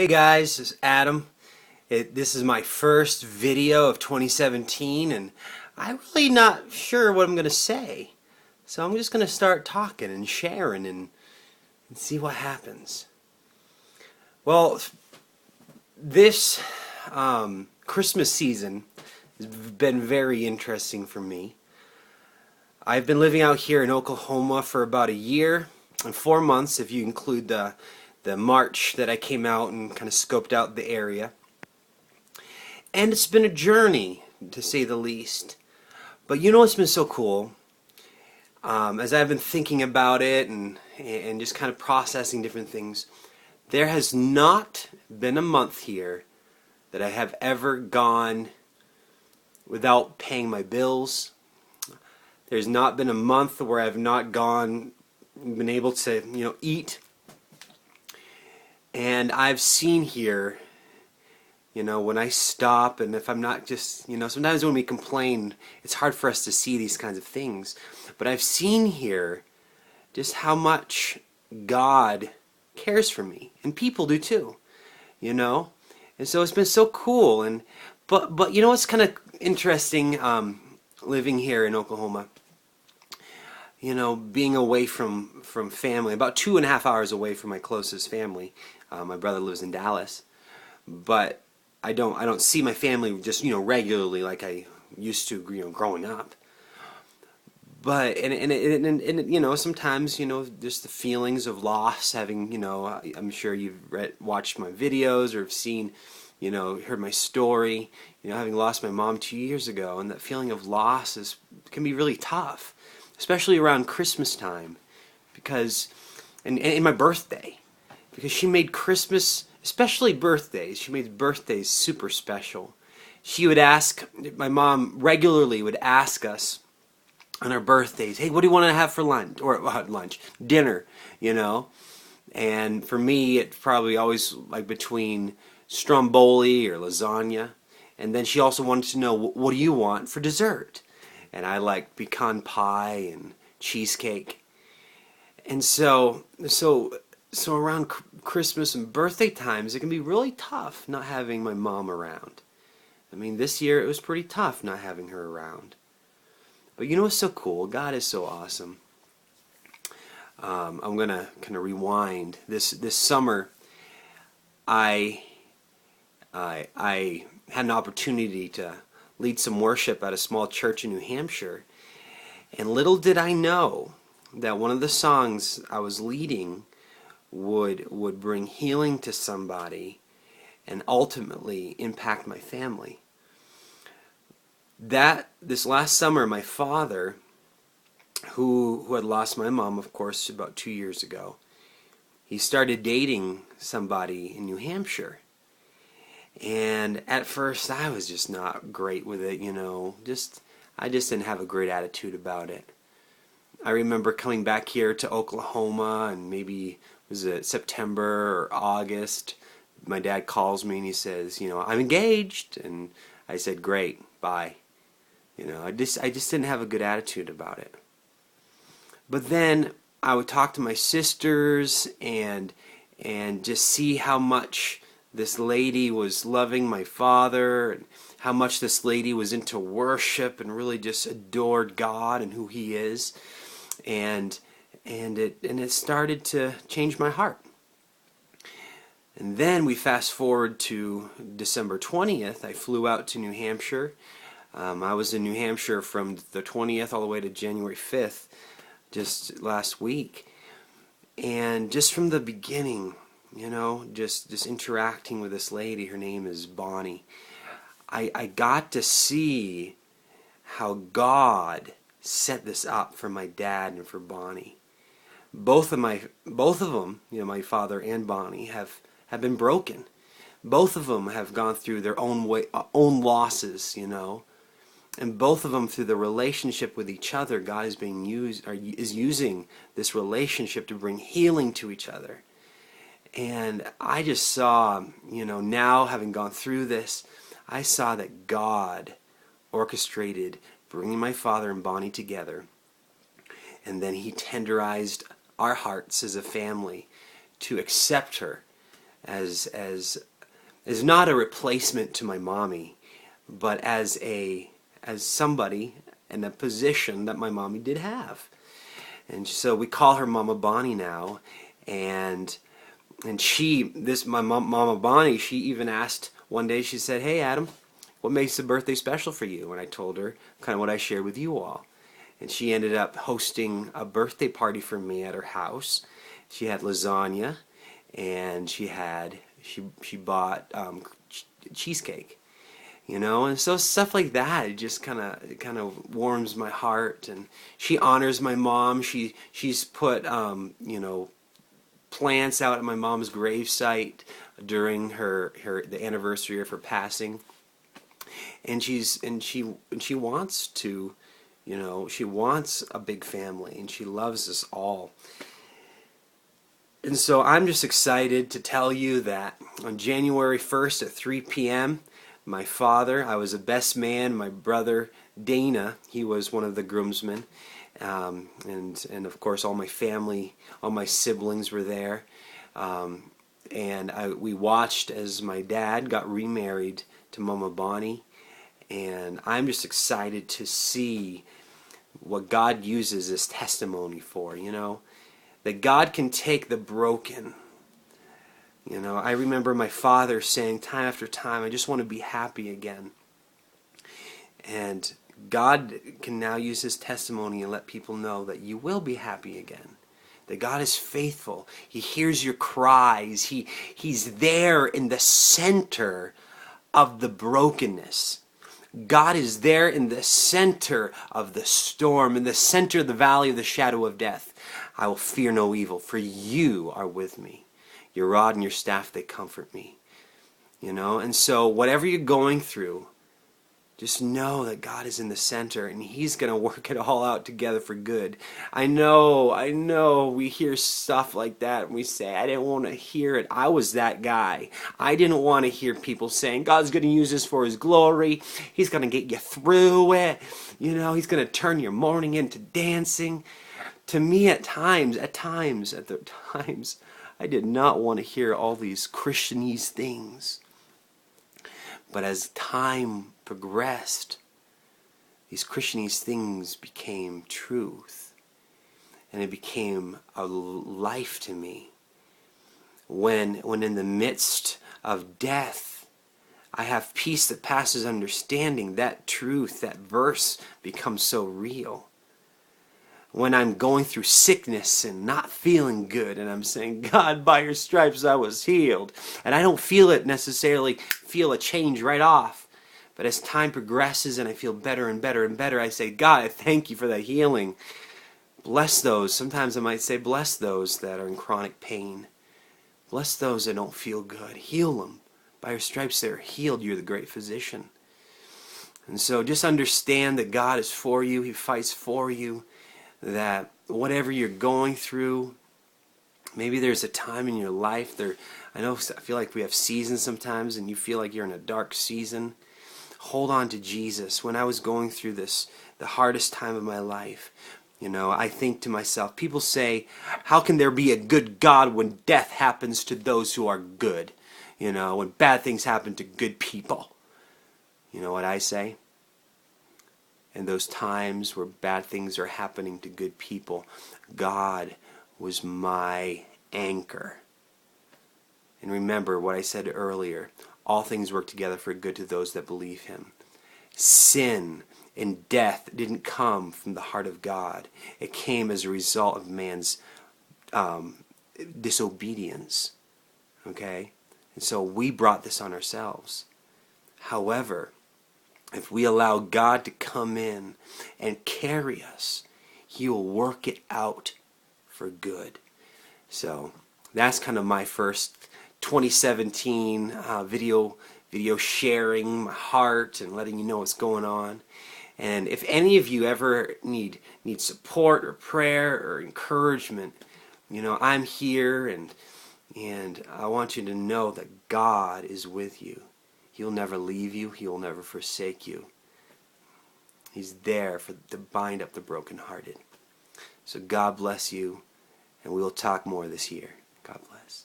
Hey guys, this is Adam. This is my first video of 2017 and I'm really not sure what I'm going to say. So I'm just going to start talking and sharing and see what happens. Well, this Christmas season has been very interesting for me. I've been living out here in Oklahoma for about a year and 4 months if you include the March that I came out and kind of scoped out the area. And it's been a journey, to say the least. But you know what's been so cool? As I've been thinking about it and just kind of processing different things, there has not been a month here that I have ever gone without paying my bills. There's not been a month where I've not been able to, eat. And I've seen here, when I stop and if I'm not just, sometimes when we complain, it's hard for us to see these kinds of things. But I've seen here just how much God cares for me, and people do too, And so it's been so cool. But you know what's kind of interesting, living here in Oklahoma? Being away from family, about 2.5 hours away from my closest family. My brother lives in Dallas, but I don't see my family just regularly like I used to growing up. But and sometimes just the feelings of loss, having I'm sure you've watched my videos or have seen heard my story, having lost my mom 2 years ago, and that feeling of loss can be really tough, especially around Christmas time, because and my birthday, because she made Christmas, especially birthdays, she made birthdays super special. My mom regularly would ask us on our birthdays, hey, what do you want to have for lunch? Or dinner, And for me, it's probably always like between stromboli or lasagna. And then she also wanted to know, what do you want for dessert? And I like pecan pie and cheesecake. And so around Christmas and birthday times, it can be really tough not having my mom around. I mean, this year it was pretty tough not having her around. But you know what's so cool? God is so awesome. I'm gonna kind of rewind. This summer, I had an opportunity to lead some worship at a small church in New Hampshire, and little did I know that one of the songs I was leading would bring healing to somebody and ultimately impact my family. This last summer, my father, who had lost my mom, of course, about 2 years ago, he started dating somebody in New Hampshire. And at first, I was just not great with it, I just didn't have a great attitude about it. I remember coming back here to Oklahoma, and maybe was it September or August, my dad calls me and he says, I'm engaged. And I said, great, bye. I just didn't have a good attitude about it. But then I would talk to my sisters and just see how much this lady was loving my father, and how much this lady was into worship and really just adored God and who He is. And it started to change my heart. And then we fast forward to December 20th. I flew out to New Hampshire. I was in New Hampshire from the 20th all the way to January 5th, just last week. And just from the beginning, just interacting with this lady, her name is Bonnie, I got to see how God set this up for my dad and for Bonnie. Both of them, my father and Bonnie, have been broken. Both of them have gone through their own losses, and both of them, through the relationship with each other, God is using this relationship to bring healing to each other. And I just saw, now having gone through this, I saw that God orchestrated bringing my father and Bonnie together, and then He tenderized our hearts as a family to accept her as not a replacement to my mommy, but as somebody in a position that my mommy did have. And so we call her Mama Bonnie now, and Mama Bonnie, she even asked one day, she said, "Hey Adam, what makes the birthday special for you?" And I told her kind of what I shared with you all. And she ended up hosting a birthday party for me at her house. She had lasagna, and she bought cheesecake, and so stuff like that, it just kind of warms my heart. And she honors my mom. She's put plants out at my mom's gravesite during the anniversary of her passing, and she wants to, she wants a big family, and she loves us all. And so I'm just excited to tell you that on January 1st at 3 p.m., my father, I was the best man, my brother Dana, he was one of the groomsmen, and of course all my family, all my siblings were there, and we watched as my dad got remarried to Mama Bonnie, and I'm just excited to see what God uses this testimony for, that God can take the broken. I remember my father saying time after time, "I just want to be happy again." And God can now use his testimony and let people know that you will be happy again. That God is faithful. He hears your cries. He's there in the center of the brokenness. God is there in the center of the storm, in the center of the valley of the shadow of death. "I will fear no evil, for you are with me. Your rod and your staff, they comfort me." And so whatever you're going through, just know that God is in the center, and he's going to work it all out together for good. I know, we hear stuff like that, and we say, "I didn't want to hear it." I was that guy. I didn't want to hear people saying, "God's going to use this for his glory. He's going to get you through it. He's going to turn your mourning into dancing." To me, at times, I did not want to hear all these Christianese things. But as time progressed, these Christianese things became truth. And it became a life to me. When in the midst of death, I have peace that passes understanding, that truth, that verse becomes so real. When I'm going through sickness and not feeling good, and I'm saying, "God, by your stripes I was healed," and I don't feel a change right off, but as time progresses and I feel better and better and better, I say, "God, I thank you for that healing." Bless those, sometimes I might say, bless those that are in chronic pain. Bless those that don't feel good. Heal them. By your stripes they're healed. You're the great physician. And so just understand that God is for you. He fights for you. That whatever you're going through, maybe there's a time in your life I feel like we have seasons sometimes, and you feel like you're in a dark season. Hold on to Jesus. When I was going through the hardest time of my life, I think to myself, people say, "How can there be a good God when death happens to those who are good? When bad things happen to good people." You know what I say? In those times where bad things are happening to good people, God was my anchor. And remember what I said earlier, all things work together for good to those that believe him. Sin and death didn't come from the heart of God. It came as a result of man's disobedience. Okay? And so we brought this on ourselves. However, if we allow God to come in and carry us, he will work it out for good. So that's kind of my first 2017 video sharing my heart and letting you know what's going on. And if any of you ever need support or prayer or encouragement, I'm here, and I want you to know that God is with you. He'll never leave you. He will never forsake you. He's there to bind up the brokenhearted. So God bless you, and we'll talk more this year. God bless.